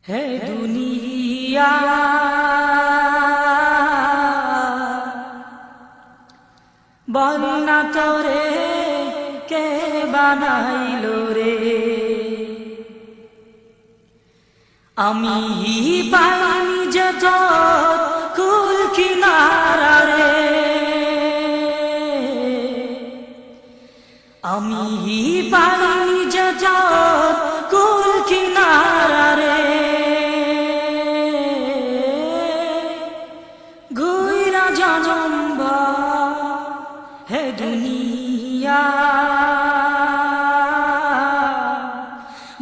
है दुनिया बन्ना तोरे के बानाइलो रे आमी पाइनी जगत कुल किनारा रे आमी पाइनी जगत कुल किनारा रे घुइरा जन्म है दुनिया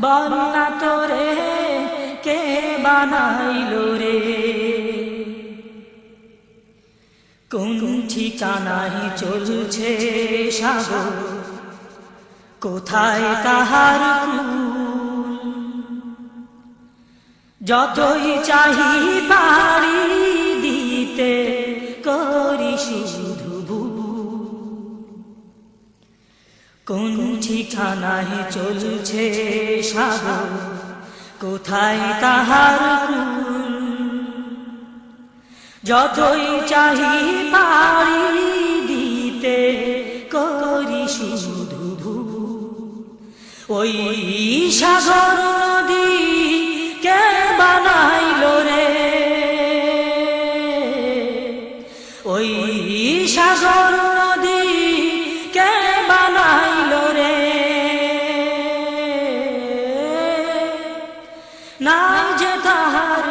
बन्ना तोरे के बानाइलो रे कोन ठिकानाय चलछे सागर कोथाय ताहार যতই চাহি পারি দিতে করি শুধু কোন ঠিকানায় চলছে সাগর কোথায় তাহার যতই চাহি পারি দিতে করি শুধু ওই সাগর নদী কে বানাইলো রে ওই সাগর নদী কে বানাইলো রে নাই যে তাহার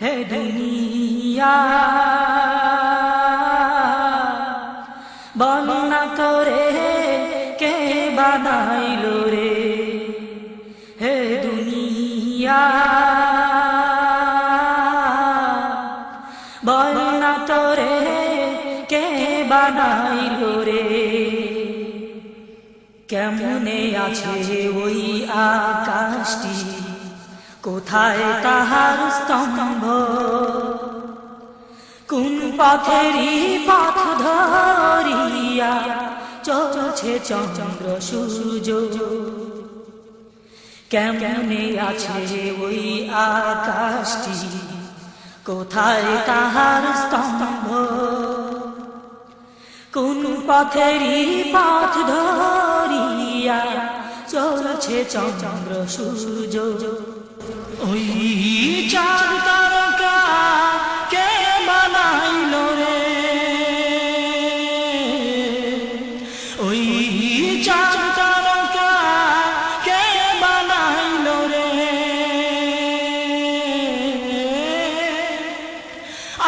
হে দুনিয়া বন্না তোরে কে বানাইলো রে হে দুনিয়া বন্না তোরে কে বানাইলো রে কেমনে আছে ওই আকাশটি কোথায় তাহার স্তম্ভ কোন পথেরই পথ ধরিয়া চলছে চন্দ্র সূর্য কেমনে আছে ওই আকাশটি কোথায় তাহার স্তম্ভ কোন পথেরই পথ ধরিয়া চলছে চন্দ্র সূর্য ওই চাঁদ তারকা কে বানাইলো রে ওই চাঁদ তারকা কে বানাইলো রে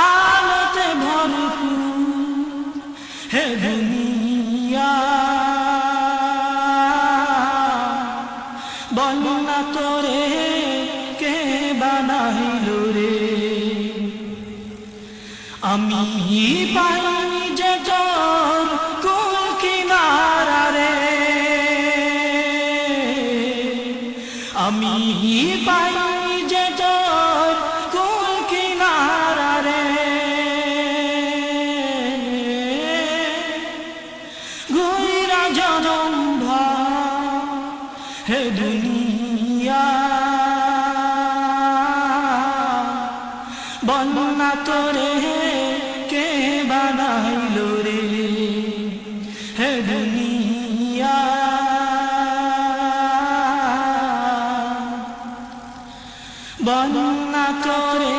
আলোতে ভরপুর হে দুনিয়া বন্না তোরে কে বানাইলো রে আমি পাইনি যে তোর কুল কিনারা রে আমি পাইনি যে তোর কুল কিনারা রে ঘুইরা জনম হে দুনিয়া বন্না তোরে কে বানাইলো রে হে দুনিয়া বন্না তোরে